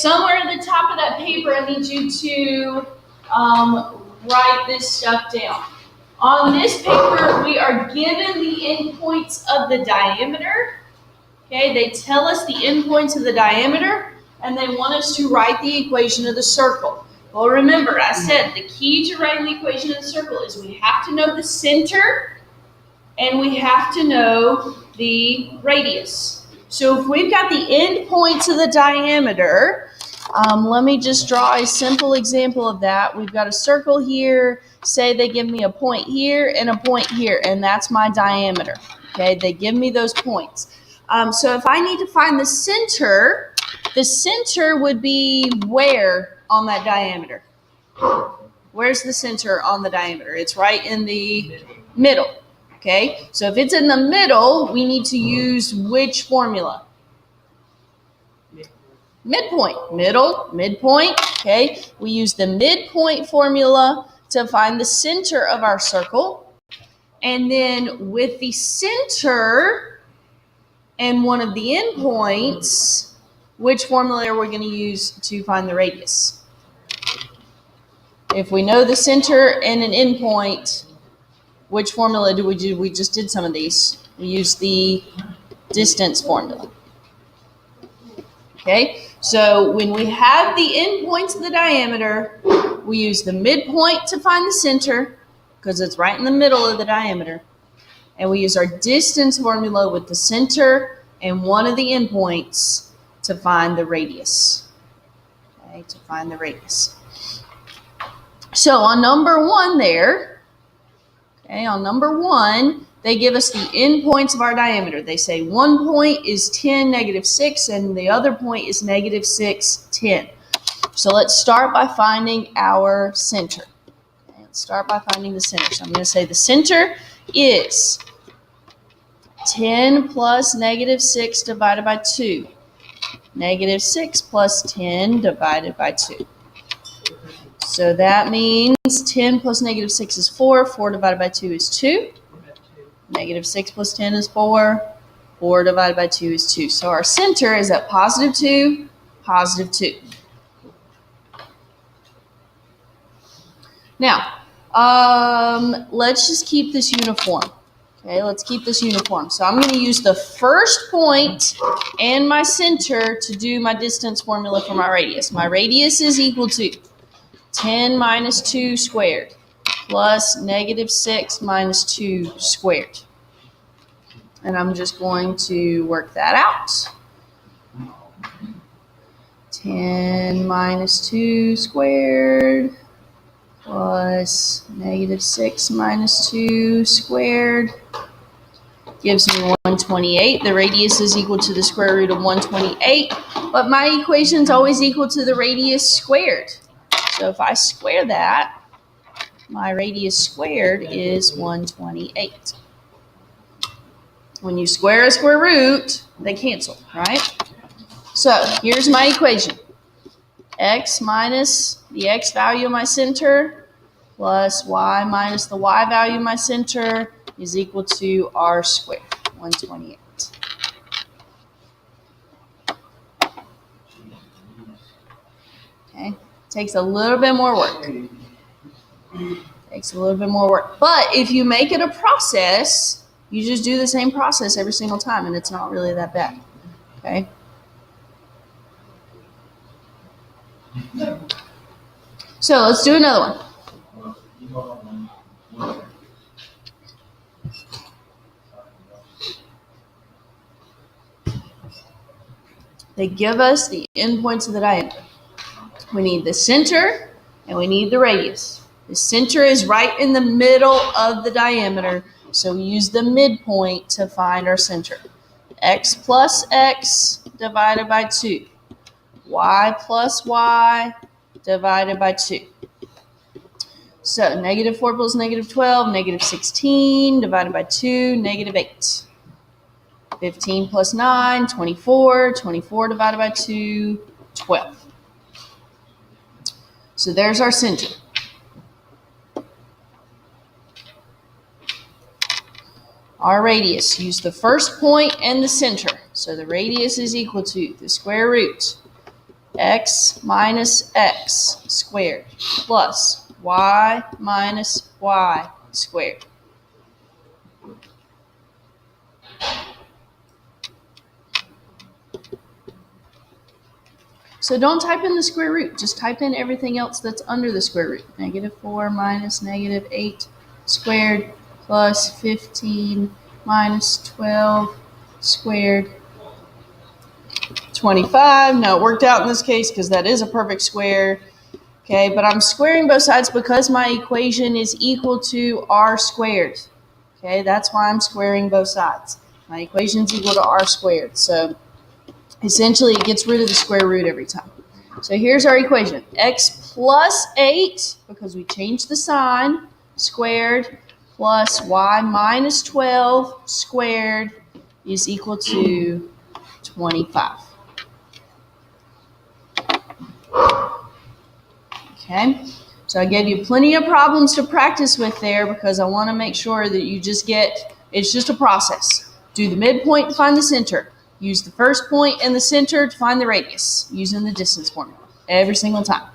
somewhere at the top of that paper, I need you to write this stuff down. On this paper, we are given the endpoints of the diameter. Okay, they tell us the endpoints of the diameter, and they want us to write the equation of the circle. Well, remember, I said the key to writing the equation of the circle is we have to know the center, and we have to know the radius. So if we've got the endpoints of the diameter, let me just draw a simple example of that. We've got a circle here. Say they give me a point here and a point here, and that's my diameter. Okay, they give me those points. So if I need to find the center would be where on that diameter? Where's the center on the diameter? It's right in the middle. Okay, so if it's in the middle, we need to use which formula? Midpoint. Middle, midpoint. Okay, we use the midpoint formula to find the center of our circle. And then with the center and one of the endpoints, which formula are we going to use to find the radius? If we know the center and an endpoint, which formula do we do? We just did some of these. We use the distance formula. Okay, so when we have the endpoints of the diameter, we use the midpoint to find the center because it's right in the middle of the diameter. And we use our distance formula with the center and one of the endpoints to find the radius. Okay, to find the radius. So on number one there, okay, on number one, they give us the endpoints of our diameter. They say one point is 10, -6, and the other point is -6, 10. So let's start by finding our center. Okay, let's start by finding the center. So I'm going to say the center is 10 plus -6 divided by 2. -6 plus 10 divided by 2. So that means 10 plus -6 is 4. 4 divided by 2 is 2. -6 plus 10 is 4. 4 divided by 2 is 2. So our center is at +2, +2. Now, let's just keep this uniform. Okay, let's keep this uniform. So I'm going to use the first point and my center to do my distance formula for my radius. My radius is equal to 10 minus 2 squared plus -6 minus 2 squared. And I'm just going to work that out. 10 minus 2 squared plus -6 minus 2 squared gives me 128. The radius is equal to the square root of 128, but my equation is always equal to the radius squared. So if I square that, my radius squared is 128. When you square a square root, they cancel, right? So here's my equation. X minus the x value of my center plus y minus the y value of my center is equal to r squared, 128. Okay, takes a little bit more work. Takes a little bit more work. But if you make it a process, you just do the same process every single time, and it's not really that bad. Okay? So let's do another one. They give us the endpoints of the diameter. We need the center and we need the radius. The center is right in the middle of the diameter, so we use the midpoint to find our center. X plus x divided by 2. Y plus y divided by 2. So -4 plus -12, -16 divided by 2, -8. 15 plus 9, 24. 24 divided by 2, 12. So there's our center. Our radius, use the first point and the center. So the radius is equal to the square root x minus x squared plus y minus y squared. So don't type in the square root, just type in everything else that's under the square root. -4 minus -8 squared plus 15 minus 12 squared, 25. Now it worked out in this case because that is a perfect square. Okay, but I'm squaring both sides because my equation is equal to r squared. Okay, that's why I'm squaring both sides. My equation is equal to r squared. So essentially, it gets rid of the square root every time. So here's our equation. X plus 8, because we changed the sign, squared, plus y minus 12 squared is equal to 25. Okay, so I gave you plenty of problems to practice with there because I want to make sure that you just get, it's just a process. Do the midpoint to find the center. Use the first point in the center to find the radius using the distance formula every single time.